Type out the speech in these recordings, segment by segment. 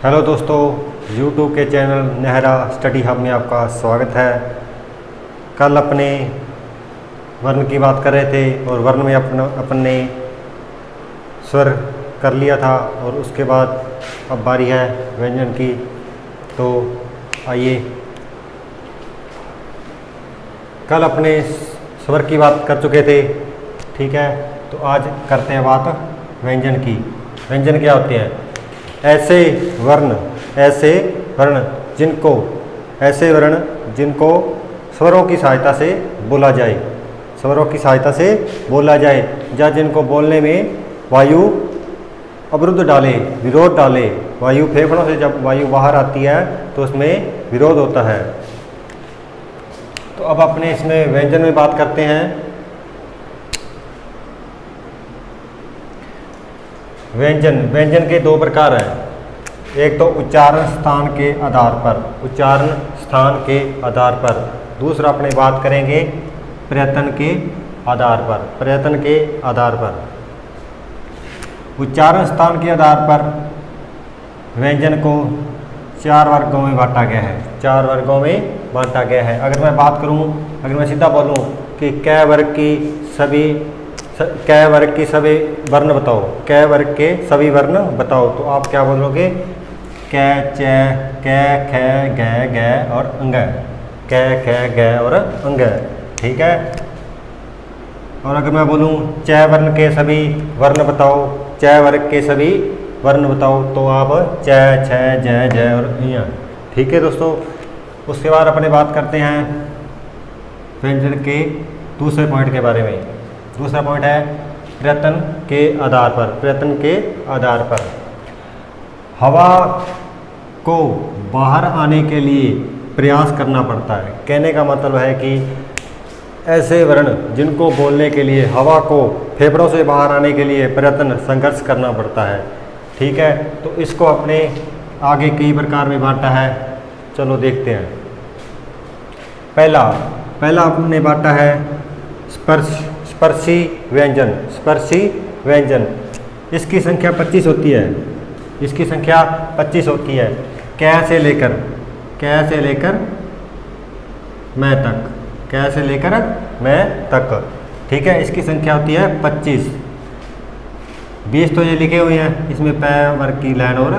Hello दोस्तों, YouTube के channel Nehra study hub में आपका स्वागत है। कल अपने वर्ण की बात कर रहे थे और वर्ण में अपने स्वर कर लिया था और उसके बाद अब बारी है व्यंजन की। तो आइए, कल अपने स्वर की बात कर चुके थे, ठीक है। तो आज करते हैं बात व्यंजन की। व्यंजन क्या होते हैं? ऐसे वर्ण जिनको स्वरों की सहायता से बोला जाए, या जिनको बोलने में वायु अवरुद्ध डाले, विरोध डाले। वायु फेफड़ों से जब वायु बाहर आती है तो उसमें विरोध होता है। तो अब अपने इसमें व्यंजन में बात करते हैं। व्यंजन के दो प्रकार हैं। एक तो उच्चारण स्थान के आधार पर, दूसरा अपने बात करेंगे प्रयत्न के आधार पर। उच्चारण स्थान के आधार पर व्यंजन को चार वर्गों में बांटा गया है। अगर मैं बात करूं, अगर मैं सीधा बोलूं कि क वर्ग के सभी वर्ण बताओ, तो आप क्या बोलोगे? क, च, क, ख, ग, और अंग। ठीक है। और अगर मैं बोलूं च वर्ण के सभी वर्ण बताओ, तो आप च, छ, ज, और ञ। ठीक है दोस्तों। उसके बाद अपने बात करते हैं व्यंजन के दूसरे पॉइंट के बारे में। दूसरा पॉइंट है प्रयत्न के आधार पर। हवा को बाहर आने के लिए प्रयास करना पड़ता है। कहने का मतलब है कि ऐसे वर्ण जिनको बोलने के लिए हवा को फेफड़ों से बाहर आने के लिए संघर्ष करना पड़ता है। ठीक है। तो इसको अपने आगे कई प्रकार में बांटा है। चलो देखते हैं। पहला अपने बांटा है स्पर्शी व्यंजन। इसकी संख्या 25 होती है। क से लेकर मैं तक। ठीक है। इसकी संख्या होती है 25। 20 तो ये लिखे हुए हैं, इसमें पै वर्ग की लाइन और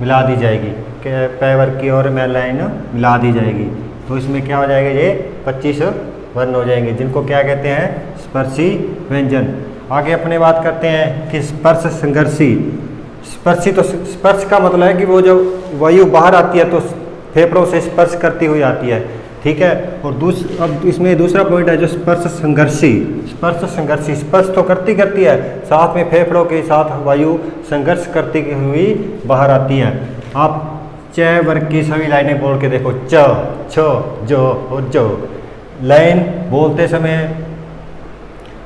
मिला दी जाएगी। पै वर्ग की और मैं लाइन मिला दी जाएगी, तो इसमें क्या हो जाएगा? ये 25 वर्ण हो जाएंगे, जिनको क्या कहते हैं? स्पर्शी व्यंजन। आगे अपने बात करते हैं कि स्पर्श संघर्षी। स्पर्श का मतलब है कि वो जो वायु बाहर आती है तो फेफड़ों से स्पर्श करती हुई आती है। ठीक है। और अब इसमें दूसरा पॉइंट है जो स्पर्श संघर्षी। स्पर्श तो करती है, साथ में फेफड़ों के साथ वायु संघर्ष करती हुई बाहर आती है। आप च वर्ग की सभी लाइनें बोल के देखो, च, छ, ज और जो। लाइन बोलते समय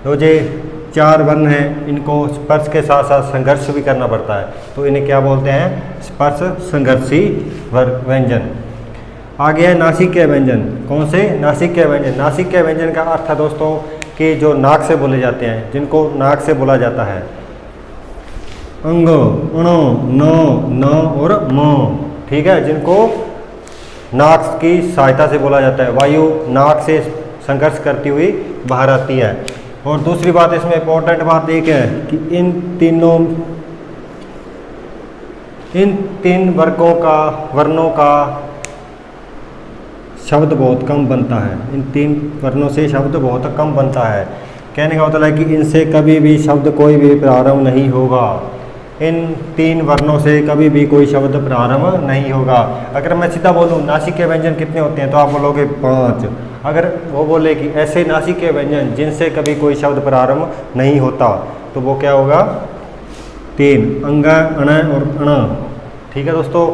तो ये चार वर्ण हैं, इनको स्पर्श के साथ साथ संघर्ष भी करना पड़ता है, तो इन्हें क्या बोलते हैं? स्पर्श संघर्षी व्यंजन। आगे है नासिकीय व्यंजन। कौन से? नासिकीय व्यंजन। नासिकीय व्यंजन का अर्थ है दोस्तों कि जो नाक से बोले जाते हैं, जिनको नाक से बोला जाता है। अंग, अणो, न और म। ठीक है। जिनको नाक की सहायता से बोला जाता है। वायु नाक से संघर्ष करती हुई बाहर आती है। और दूसरी बात इसमें इम्पोर्टेंट बात एक है कि इन तीन वर्णों का शब्द बहुत कम बनता है। इन तीन वर्णों से शब्द बहुत कम बनता है। कहने का मतलब है कि इनसे कभी भी शब्द कोई भी प्रारंभ नहीं होगा। इन तीन वर्णों से कभी भी कोई शब्द प्रारंभ नहीं होगा। अगर मैं सीधा बोलूँ नासिकीय व्यंजन कितने होते हैं, तो आप बोलोगे 5। अगर वो बोले कि ऐसे नासिकीय व्यंजन जिनसे कभी कोई शब्द प्रारंभ नहीं होता, तो वो क्या होगा? 3। अंग, अण और अण। ठीक है दोस्तों।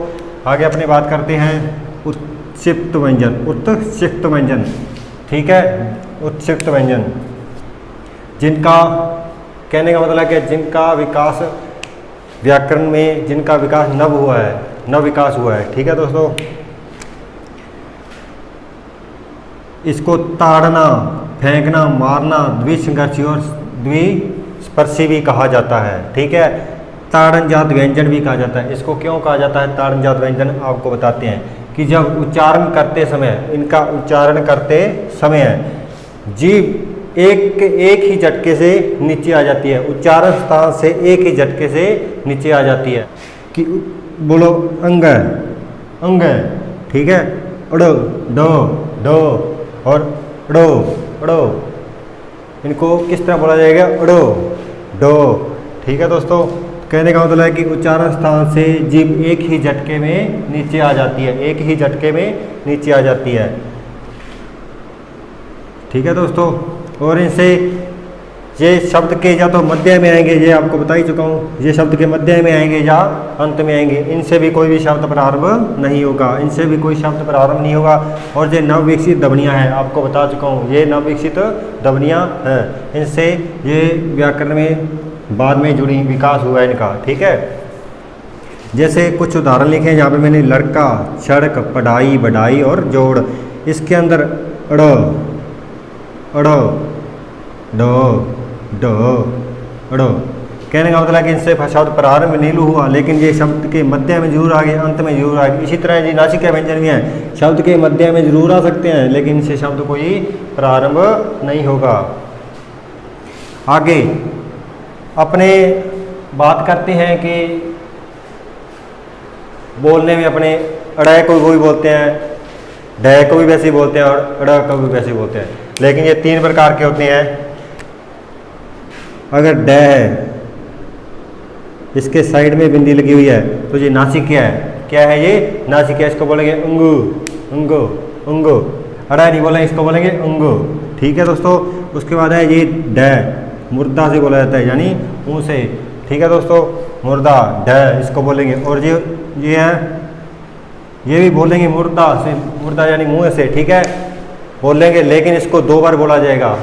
आगे अपनी बात करते हैं उत्क्षिप्त व्यंजन। ठीक है। उत्क्षिप्त व्यंजन, जिनका कहने का मतलब है कि जिनका विकास व्याकरण में नव विकास हुआ है। ठीक है दोस्तों। इसको ताड़ना, फेंकना, मारना, द्विसंघर्षी और द्विस्पर्शी भी कहा जाता है। ठीक है। ताड़नजात व्यंजन भी कहा जाता है। इसको क्यों कहा जाता है ताड़नजात व्यंजन, आपको बताते हैं कि जब उच्चारण करते समय, इनका उच्चारण करते समय जीभ एक ही झटके से नीचे आ जाती है, उच्चारण स्थान से एक ही झटके से नीचे आ जाती है। कि बोलो अंग अंग, ठीक है, अड़ो डो डो और अड़ो अड़ो, इनको किस तरह बोला जाएगा, अड़ो डो, ठीक है दोस्तों। कहने का मतलब है कि उच्चारण स्थान से जीभ एक ही झटके में नीचे आ जाती है, एक ही झटके में नीचे आ जाती है, ठीक है दोस्तों। और इनसे ये शब्द के या तो मध्य में आएंगे, ये आपको बता ही चुका हूँ, ये शब्द के मध्य में आएंगे या अंत में आएंगे, इनसे भी कोई भी शब्द प्रारंभ नहीं होगा, इनसे भी कोई शब्द प्रारंभ नहीं होगा। और ये नवविकसित ध्वनियाँ हैं, आपको बता चुका हूँ, ये नवविकसित ध्वनियाँ हैं, इनसे ये व्याकरण में बाद में जुड़ी विकास हुआ है इनका, ठीक है। जैसे कुछ उदाहरण लिखे हैं यहाँ पे मैंने, लड़का, सड़क, पढ़ाई, बढ़ाई और जोड़। इसके अंदर अड़ अड़ो डो डो अड़ो, कहने का मतलब है कि इनसे शब्द प्रारंभ नहीं हुआ, लेकिन ये शब्द के मध्य में जरूर आ गए, अंत में जरूर आ गए। इसी तरह जी नासिका व्यंजन भी हैं, शब्द के मध्य में जरूर आ सकते हैं, लेकिन इनसे शब्द कोई प्रारंभ नहीं होगा। आगे अपने बात करते हैं कि बोलने में अपने अड़य को भी बोलते हैं, डय को भी वैसे ही बोलते हैं और अड़ को भी वैसे ही बोलते हैं, लेकिन ये तीन प्रकार के होते हैं। अगर ड है, इसके साइड में बिंदी लगी हुई है, तो ये नासिका है, क्या है ये नासिका, इसको बोलेंगे उंगू उंगो उंगो, अड़ा नहीं बोलेंगे, इसको बोलेंगे उंगो, ठीक है दोस्तों। उसके बाद है ये ड, मुर्दा से बोला जाता है, यानी मुँह से, ठीक है दोस्तों, मुर्दा ड इसको बोलेंगे। और ये है, ये भी बोलेंगे मुर्दा से, मुर्दा यानी मुँह से, ठीक है, बोलेंगे, लेकिन इसको दो बार बोला जाएगा,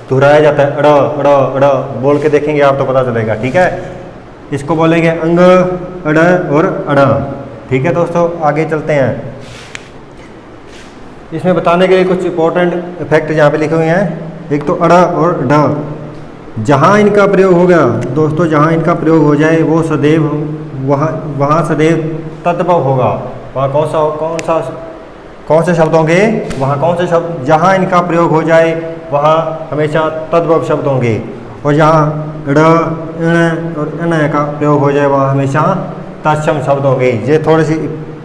दोहराया जाता है, अड़ अड़ अड़, बोल के देखेंगे आप तो पता चलेगा, ठीक है। इसको बोलेंगे अंग, अड़ और अड़, ठीक है दोस्तों। आगे चलते हैं, इसमें बताने के लिए कुछ इंपॉर्टेंट इफेक्ट यहाँ पे लिखे हुए हैं। एक तो अड़ और ड, जहाँ इनका प्रयोग होगा दोस्तों, जहाँ इनका प्रयोग हो जाए वो सदैव वहाँ सदैव तद्भव होगा। वहाँ कौन से शब्द होंगे, वहाँ कौन से शब्द, जहाँ इनका प्रयोग हो जाए वहाँ हमेशा तद्भव शब्द होंगे, और जहाँ ड़ ण और अन का प्रयोग हो जाए वहाँ हमेशा तत्सम शब्द होंगे। ये थोड़ी सी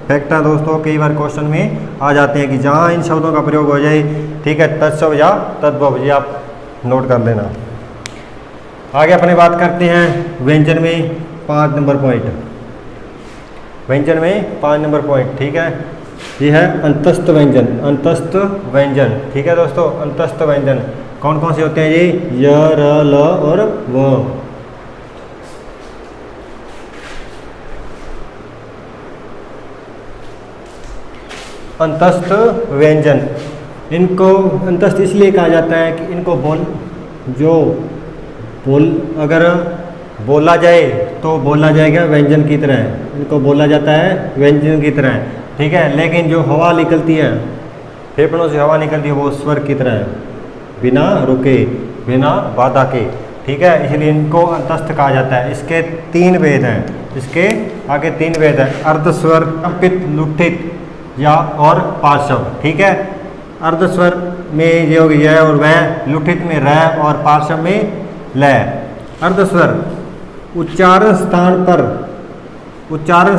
फैक्ट है दोस्तों, कई बार क्वेश्चन में आ जाते हैं कि जहाँ इन शब्दों का प्रयोग हो जाए, ठीक है, तत्सम या तद्भव, ये आप नोट कर लेना। आगे अपने बात करते हैं व्यंजन में 5 नंबर पॉइंट, व्यंजन में 5 नंबर पॉइंट, ठीक है। ये है अंतस्थ व्यंजन, अंतस्थ व्यंजन, ठीक है दोस्तों। अंतस्थ व्यंजन कौन कौन से होते हैं ये, य र ल और व। अंतस्थ व्यंजन, इनको अंतस्थ इसलिए कहा जाता है कि इनको अगर बोला जाए तो बोला जाएगा व्यंजन की तरह, इनको बोला जाता है व्यंजन की तरह, ठीक है। लेकिन जो हवा निकलती है, फेफड़ों से हवा निकलती है, वो स्वर की तरह है, बिना रुके, बिना बाधा के, ठीक है। इसलिए इनको अंतस्थ कहा जाता है। इसके 3 भेद हैं, इसके आगे 3 भेद हैं, अर्धस्वर, कंपित, लुठित या और पार्श्व, ठीक है। अर्धस्वर में ये हो गया और वह, लुठित में र और पार्श्व में ल। अर्धस्वर उच्चारण स्थान पर, उच्चारण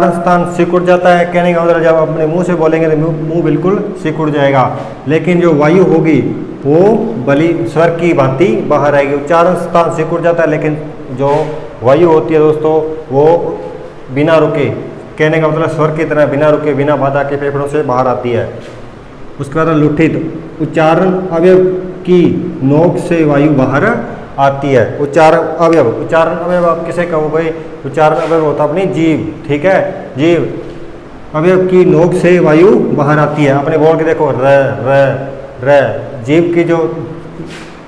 स्थान सिकुड़ जाता है, कहने का मतलब जब अपने मुंह से बोलेंगे तो मुंह बिल्कुल सिकुड़ जाएगा, लेकिन जो वायु होगी वो बलि स्वर की भांति बाहर आएगी। उच्चारण स्थान सिकुड़ जाता है, लेकिन जो वायु होती है दोस्तों वो बिना रुके, कहने का मतलब स्वर की तरह बिना रुके, बिना बाधा के फेफड़ों से बाहर आती है। उसके बाद लुठित, उच्चारण अवयव की नोक से वायु बाहर आती है। उच्चारण अवयव आप किसे कहोगे, उच्चारण अवयव होता है अपनी जीभ, ठीक है। जीभ अवयव की नोक से वायु बाहर आती है। अपने बोल के देखो, र र र, जीभ की जो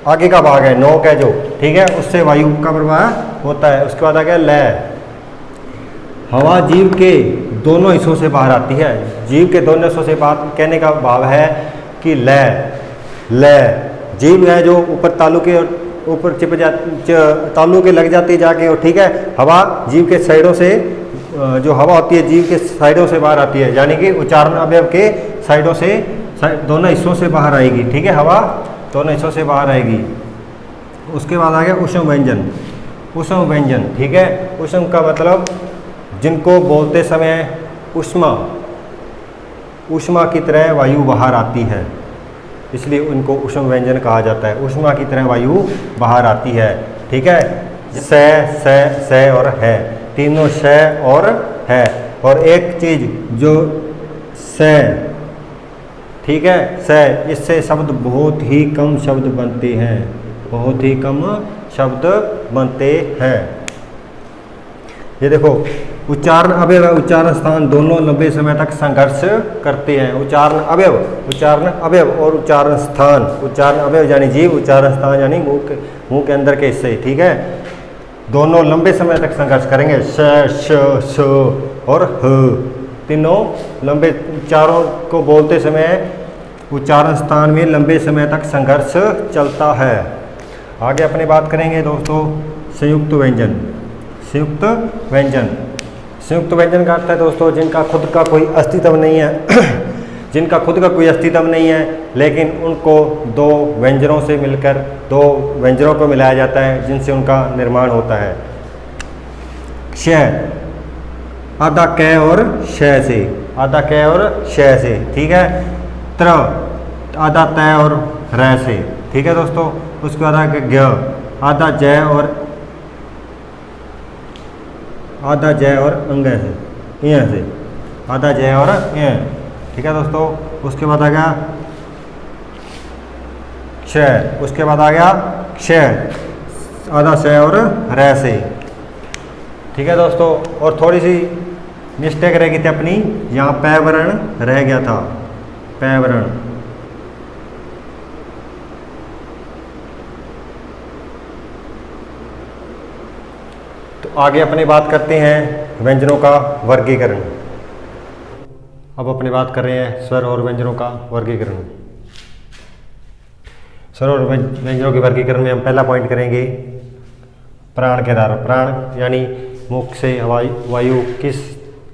आगे का भाग है, नोक है जो, ठीक है, उससे वायु का प्रवाह होता है। उसके बाद आ गया ल, हवा जीभ के दोनों हिस्सों से बाहर आती है। जीभ के दोनों हिस्सों से बाहर, कहने का भाव है कि ल जीभ है जो ऊपर तालु के ऊपर चिप जा तालू के लग जाती है जाके, और ठीक है हवा जीव के साइडों से जो हवा होती है जीव के साइडों से बाहर आती है, यानी कि उच्चारण अवयव के साइडों से दोनों हिस्सों से बाहर आएगी। ठीक है, हवा दोनों हिस्सों से बाहर आएगी। उसके बाद आ गया ऊष्म व्यंजन। ऊष्म व्यंजन, ठीक है, ऊष्म का मतलब जिनको बोलते समय ऊष्मा की तरह वायु बाहर आती है, इसलिए उनको ऊष्म व्यंजन कहा जाता है। ऊष्मा की तरह वायु बाहर आती है। ठीक है, स और है, तीनों स और है। और एक चीज जो स, ठीक है, स, इससे शब्द बहुत ही कम शब्द बनते हैं, बहुत ही कम शब्द बनते हैं। ये देखो, उच्चारण अवयव और उच्चारण स्थान दोनों लंबे समय तक संघर्ष करते हैं। उच्चारण अवयव और उच्चारण स्थान, उच्चारण अवयव यानी जीव, उच्चारण स्थान यानी मुंह के अंदर के हिस्से, ठीक है, दोनों लंबे समय तक संघर्ष करेंगे। श और ह, तीनों लंबे, चारों को बोलते समय उच्चारण स्थान में लंबे समय तक संघर्ष चलता है। आगे अपनी बात करेंगे दोस्तों संयुक्त व्यंजन। संयुक्त व्यंजन, संयुक्त व्यंजन का अर्थ है दोस्तों जिनका खुद का कोई अस्तित्व नहीं है जिनका खुद का कोई अस्तित्व नहीं है, लेकिन उनको दो व्यंजनों से मिलकर, दो व्यंजनों को मिलाया जाता है जिनसे उनका निर्माण होता है। क्ष, आधा क और श से, आधा क और श से, ठीक है। त्र, आधा त और र से, ठीक है दोस्तों। उसके बाद आगे ज्ञ, आधा ज और अंग से, य से, आधा ज और य, ठीक है दोस्तों। उसके बाद आ गया क्ष, उसके बाद आ गया क्ष, आधा स और र से, ठीक है दोस्तों। और थोड़ी सी मिस्टेक रह गई थी अपनी, यहाँ पै वर्ण रह गया था, पै वर्ण। तो आगे अपनी बात करते हैं व्यंजनों का वर्गीकरण। अब अपनी बात कर रहे हैं स्वर और व्यंजनों का वर्गीकरण। स्वर और व्यंजनों के वर्गीकरण में हम पहला पॉइंट करेंगे प्राण के आधार। प्राण यानी मुख से वायु किस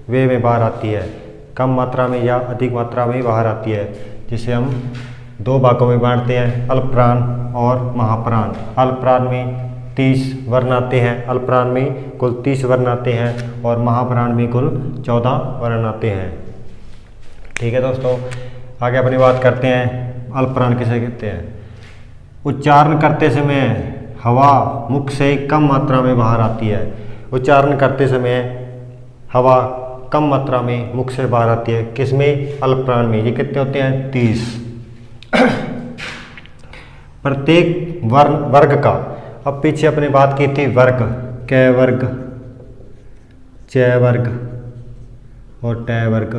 वे में बाहर आती है, कम मात्रा में या अधिक मात्रा में बाहर आती है, जिसे हम दो भागों में बांटते हैं, अल्प प्राण और महाप्राण। अल्प प्राण में 30 वर्ण आते हैं, अल्प प्राण में कुल 30 वर्ण आते हैं और महाप्राण में कुल 14 वर्ण आते हैं, ठीक है दोस्तों। आगे अपनी बात करते हैं अल्प प्राण किसे कहते हैं। उच्चारण करते समय हवा मुख से कम मात्रा में बाहर आती है। उच्चारण करते समय हवा कम मात्रा में मुख से बाहर आती है, किसमें, अल्प प्राण में। ये कितने होते हैं, 30। प्रत्येक वर्ग का, अब पीछे अपने बात की थी वर्ग, क वर्ग, च वर्ग और ट वर्ग,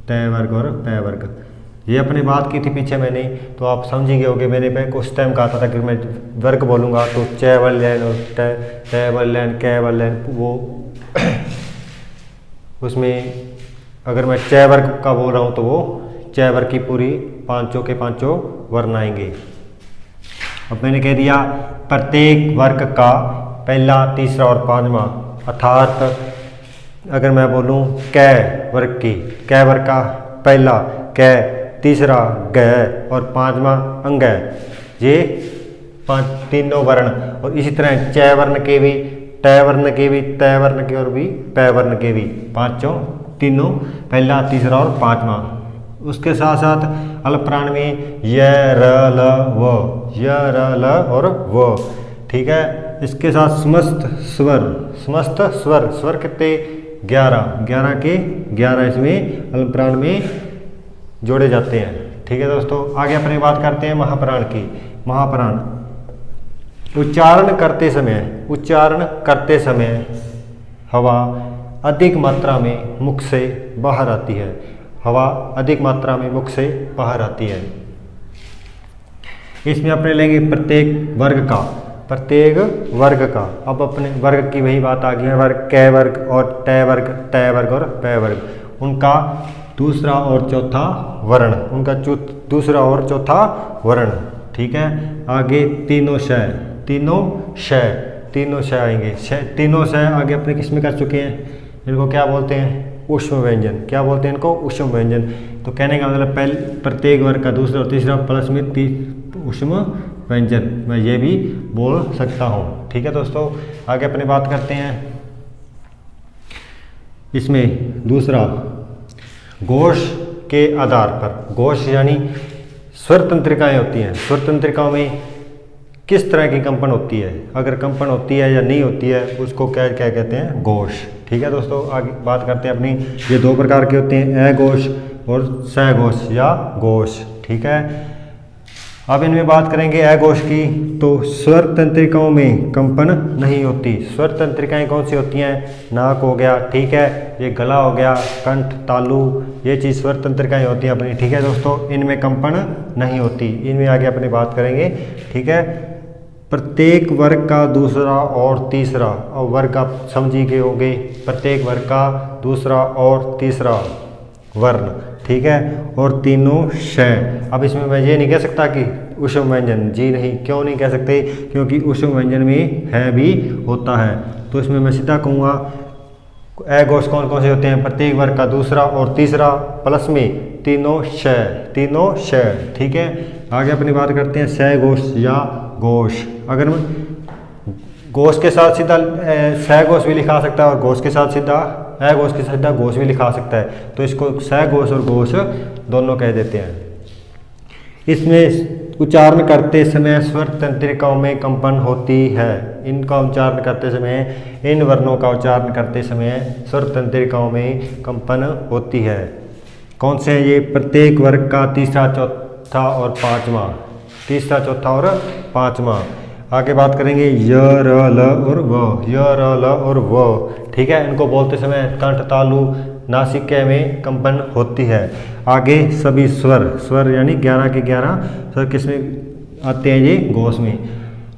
त वर्ग और पै वर्ग, ये अपनी बात की थी पीछे मैंने, तो आप समझ ही गए होंगे। मैंने उस टाइम कहा था कि मैं वर्ग बोलूँगा तो च वर्ग और त वर्ग, क वर्ग, वो उसमें अगर मैं च वर्ग का बोल रहा हूँ तो वो च वर्ग की पूरी पांचों के पांचों वर्ण आएंगे। अब मैंने कह दिया प्रत्येक वर्ग का पहला, तीसरा और पांचवा, अर्थात अगर मैं बोलूँ क वर्ग की, क वर्ग का पहला क, तीसरा ग और पांचवा अंग, ये तीनों वर्ण। और इसी तरह च वर्ण के भी, ट वर्ण के भी, त वर्ण के और भी पै वर्ण के भी, पांचों, तीनों, पहला, तीसरा और पांचवा। उसके साथ साथ अल्प प्राण में य, र, ल, व, य, र, ल और व, ठीक है। इसके साथ समस्त स्वर, स्वर कितने, 11 के 11 इसमें अल्प प्राण में जोड़े जाते हैं, ठीक है दोस्तों। आगे अपनी बात करते हैं महाप्राण की। महाप्राण उच्चारण करते समय हवा अधिक मात्रा में मुख से बाहर आती है, हवा अधिक मात्रा में मुख से बाहर आती है। इसमें अपने लेंगे प्रत्येक वर्ग का। अब अपने वर्ग की वही बात आ गई है, वर्ग क वर्ग और ट वर्ग और पै वर्ग, उनका दूसरा और चौथा वर्ण, ठीक है। आगे तीनों तीनों शय, तीनों शय आएंगे। तीनों शय आगे अपने किस में कर चुके हैं, इनको क्या बोलते हैं, ऊष्म व्यंजन। क्या बोलते हैं इनको, ऊष्म व्यंजन। तो कहने का मतलब पहले प्रत्येक वर्ग का दूसरा और तीसरा प्लस में ऊष्म व्यंजन, मैं ये भी बोल सकता हूँ। ठीक है दोस्तों, आगे अपने बात करते हैं। इसमें दूसरा घोष के आधार पर, घोष यानी स्वर तंत्रिकाएँ होती हैं, स्वर तंत्रिकाओं में किस तरह की कंपन होती है, अगर कंपन होती है या नहीं होती है, उसको क्या क्या कहते हैं, घोष। ठीक है दोस्तों, आगे बात करते हैं अपनी। ये दो प्रकार के होते हैं, अघोष और सघोष या घोष। ठीक है, अब इनमें बात करेंगे अघोष की। तो स्वर तंत्रिकाओं में कंपन नहीं होती। स्वर तंत्रिकाएं कौन सी होती हैं, नाक हो गया, ठीक है, ये गला हो गया, कंठ, तालु, ये चीज़ स्वर तंत्रिकाएं होती हैं अपनी। ठीक है दोस्तों, इनमें कंपन नहीं होती। इनमें आगे अपनी बात करेंगे। ठीक है, प्रत्येक वर्ग का दूसरा और तीसरा, और वर्ग आप समझी गए होंगे, प्रत्येक वर्ग का दूसरा और तीसरा वर्ण, ठीक है, और तीनों शय। अब इसमें मैं ये नहीं कह सकता कि ऊष्म व्यंजन, जी नहीं, क्यों नहीं कह सकते, क्योंकि ऊष्म व्यंजन में है भी होता है। तो इसमें मैं सीधा कहूँगा अघोष कौन कौन से होते हैं, प्रत्येक वर्ग का दूसरा और तीसरा प्लस में तीनों शय, तीनों शय। ठीक है, आगे अपनी बात करते हैं सघोष या घोष। अगर घोष के साथ सीधा सघोष भी लिखा सकता है और घोष के साथ सीधा अघोष के साथ सीधा घोष भी लिखा सकता है, तो इसको सघोष और घोष दोनों कह देते हैं। इसमें उच्चारण करते समय स्वर तंत्रिकाओं में कंपन होती है। इनका उच्चारण करते समय, इन वर्णों का उच्चारण करते समय स्वर तंत्रिकाओं में कंपन होती है। कौन से हैं ये, प्रत्येक वर्ग का तीसरा, चौथा और पांचवा, तीसरा, चौथा और पांचवा। आगे बात करेंगे य, र, ल और व, य, र, ल और व। ठीक है, इनको बोलते समय कंठ, तालु, नासिका में कंपन होती है। आगे सभी स्वर, स्वर यानी 11 के 11 स्वर किसमें आते हैं, ये घोष में।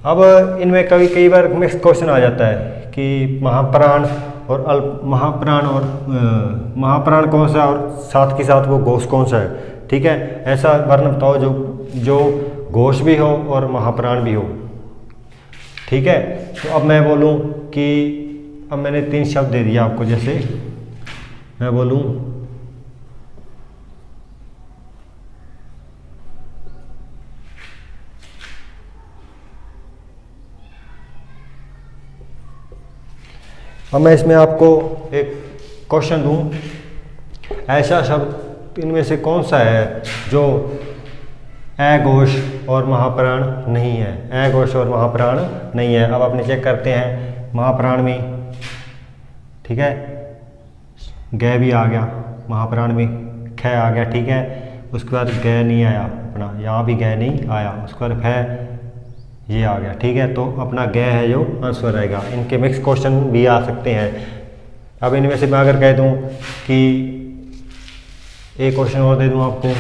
अब इनमें कई बार मिक्स क्वेश्चन आ जाता है कि महाप्राण और अल्प महाप्राण, और महाप्राण कौन सा और साथ के साथ वो घोष कौन सा है। ठीक है, ऐसा वर्ण बताओ जो घोष भी हो और महाप्राण भी हो। ठीक है, तो अब मैं बोलूं कि अब मैंने 3 शब्द दे दिया आपको, जैसे मैं बोलूं अब मैं इसमें आपको एक क्वेश्चन दूं, ऐसा शब्द इनमें से कौन सा है जो अघोष और महाप्राण नहीं है, अघोष और महाप्राण नहीं है। अब अपने चेक करते हैं महाप्राण में। ठीक है, ग भी आ गया महाप्राण में, ख आ गया। ठीक है, उसके बाद ग नहीं आया अपना, यहाँ भी ग नहीं आया, उसके बाद फ ये आ गया। ठीक है, तो अपना ग है जो आंसर रहेगा। इनके मिक्स क्वेश्चन भी आ सकते हैं। अब इनमें से मैं अगर कह दूं कि एक क्वेश्चन और दे दूं आपको,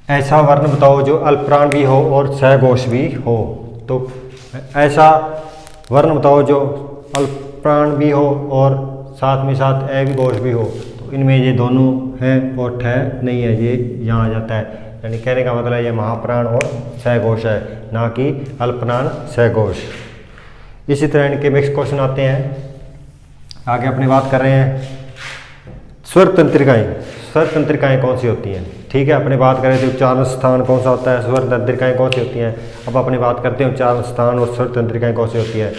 ऐसा वर्ण बताओ जो अल्पप्राण भी हो और सघोष भी हो। तो ऐसा वर्ण बताओ जो अल्पप्राण भी हो और साथ में साथ अघोष भी हो। तो इनमें ये दोनों हैं और ठ नहीं है, ये यहाँ आ जाता है। यानी कहने का मतलब ये महाप्राण और सघोष है, ना कि अल्पप्राण सघोष। इसी तरह इनके मिक्स क्वेश्चन आते हैं। आगे अपनी बात कर रहे हैं स्वर तंत्रिकाएँ। स्वर तंत्रिकाएँ कौन सी होती हैं। ठीक है, अपने बात करें तो उच्चारण स्थान कौन सा होता है, स्वर तंत्रिकाएँ कौन सी होती हैं। अब अपनी बात करते हैं उच्चारण स्थान और स्वर तंत्रिकाएँ कौन सी होती है।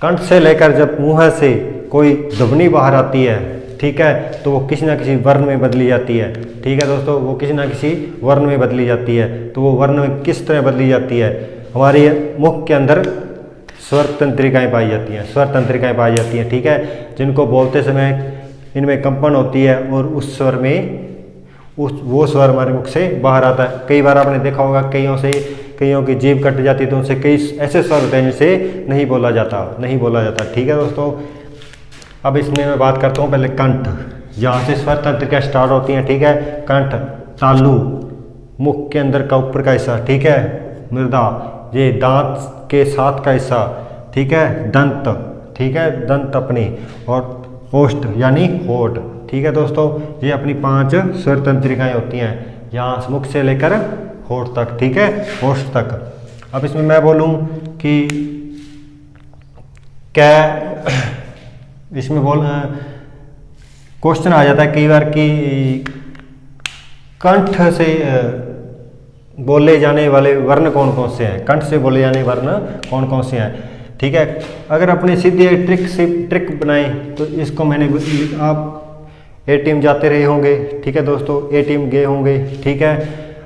कंठ से लेकर जब मुंह से कोई ध्वनि बाहर आती है, ठीक है, तो वो किसी ना किसी वर्ण में बदली जाती है। ठीक है दोस्तों, वो किसी ना किसी वर्ण में बदली जाती है। तो वो वर्ण में किस तरह बदली जाती है, हमारे मुख के अंदर स्वर तंत्रिकाएँ पाई जाती हैं, स्वर तंत्रिकाएँ पाई जाती हैं। ठीक है, जिनको बोलते समय इनमें कंपन होती है और उस स्वर में वो स्वर हमारे मुख से बाहर आता है। कई बार आपने देखा होगा कईयों की जीभ कट जाती है, तो उनसे कई ऐसे स्वर होते हैं जिनसे नहीं बोला जाता। ठीक है दोस्तों, अब इसमें मैं बात करता हूँ पहले कंठ, जहाँ से स्वर तंत्रिका स्टार्ट होती हैं। ठीक है, कंठ, तालु, मुख के अंदर का ऊपर का हिस्सा, ठीक है, मृदा, ये दांत के साथ का हिस्सा, ठीक है, दंत, ठीक है, दंत अपनी, और ओष्ठ यानी होठ। ठीक है दोस्तों, ये अपनी 5 स्वर तंत्रिकाएं होती हैं, यहाँ मुख से लेकर होठ तक, ठीक है, ओष्ठ तक। अब इसमें मैं बोलूँ कि क्या, इसमें क्वेश्चन आ जाता है कई बार कि कंठ से बोले जाने वाले वर्ण कौन कौन से हैं, कंठ से बोले जाने वर्ण कौन कौन से हैं। ठीक है, अगर अपने सीधे ट्रिक बनाएं तो इसको मैंने, आप एटीएम जाते रहे होंगे, ठीक है दोस्तों, एटीएम गए होंगे, ठीक है।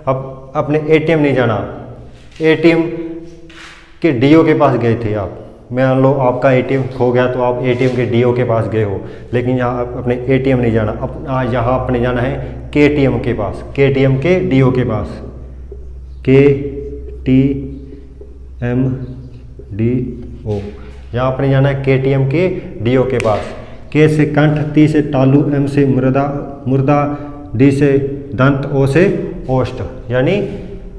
अब अपने एटीएम नहीं जाना, एटीएम के डीओ के पास गए थे आप, मान लो आपका एटीएम खो गया तो आप एटीएम के डीओ के पास गए हो, लेकिन यहाँ अपने एटीएम नहीं जाना, यहाँ अपने जाना है केटीएम के पास, केटीएम के डीओ के पास, KTMDO, यहाँ अपने जाना है केटीएम के डीओ के पास। के से कंठ, टी से तालु, एम से मुर्दा, डी से दंत, ओ से ओष्ठ, यानी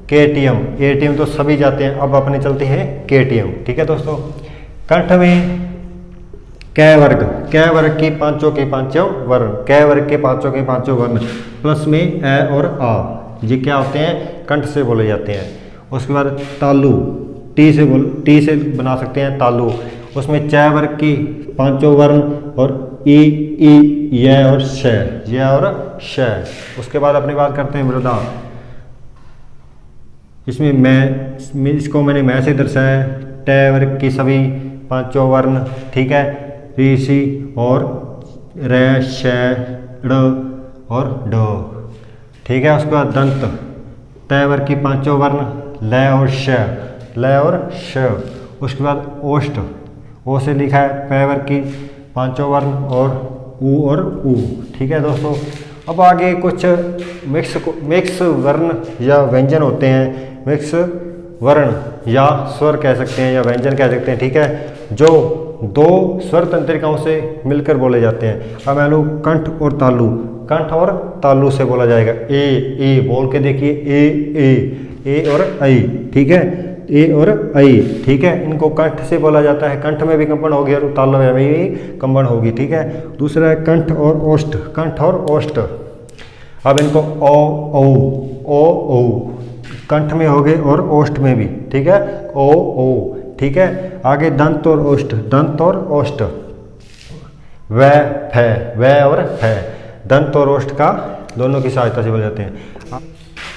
केटीएम। एटीएम तो सभी जाते हैं, अब अपने चलते हैं केटीएम। ठीक है दोस्तों, कंठ में कै वर्ग की पांचों के पांचों वर्ण, कै वर्ग के पांचों के पांचों वर्ण, प्लस में ए और आ, ये क्या होते हैं, कंठ से बोले जाते हैं। उसके बाद तालु, टी से बना सकते हैं तालु, उसमें च वर्ग की पांचों वर्ण, और ई य और श। उसके बाद अपनी बात करते हैं मृदा, इसमें मैं, इसको मैंने मैं से दर्शाया, ट वर्ग की सभी पांचों वर्ण, ठीक है, ऋषि और र, श, ड़ और ड, ठीक है। उसके बाद दंत, त वर्ग की पांचों वर्ण, ल और श। उसके बाद ओष्ठ, ओ से लिखा है, प वर्ग की पांचों वर्ण, और उ। ठीक है दोस्तों, अब आगे कुछ मिक्स वर्ण या व्यंजन होते हैं, मिक्स वर्ण या स्वर कह सकते हैं या व्यंजन कह सकते हैं, ठीक है, जो दो स्वर तंत्रिकाओं से मिलकर बोले जाते हैं। अब मान लो कंठ और तालु, कंठ और तालु से बोला जाएगा, ए बोल के देखिए, ए और आई, ठीक है, ए और आई, ठीक है, इनको कंठ से बोला जाता है, कंठ में भी कंपन होगी और तालु में भी कंपन होगी, ठीक है। दूसरा है कंठ और ओष्ठ, कंठ और ओष्ठ। अब इनको ओ कंठ में हो गए और ओष्ठ में भी, ठीक है, ओ, ठीक है। आगे दंत और ओष्ठ, व और फ, दंत और ओष्ठ का दोनों की सहायता से बोले जाते हैं।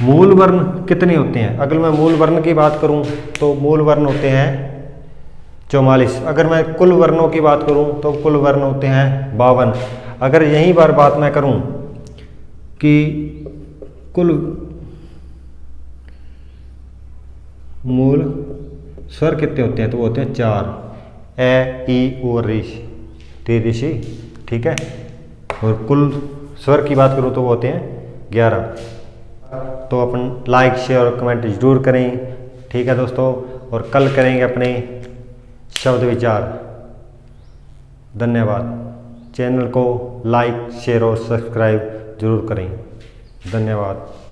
मूल वर्ण कितने होते हैं? अगर मैं मूल वर्ण की बात करूं तो मूल वर्ण होते हैं 44। अगर मैं कुल वर्णों की बात करूं तो कुल वर्ण होते हैं 52। अगर यही बात मैं करूं कि कुल मूल स्वर कितने होते हैं तो वो होते हैं 4, ए, ई, ओ, ऋषि, ठीक है। और कुल स्वर की बात करूं तो वो होते हैं 11। तो अपन लाइक, शेयर और कमेंट जरूर करें, ठीक है दोस्तों। और कल करेंगे अपने शब्द विचार। धन्यवाद। चैनल को लाइक, शेयर और सब्सक्राइब जरूर करें। धन्यवाद।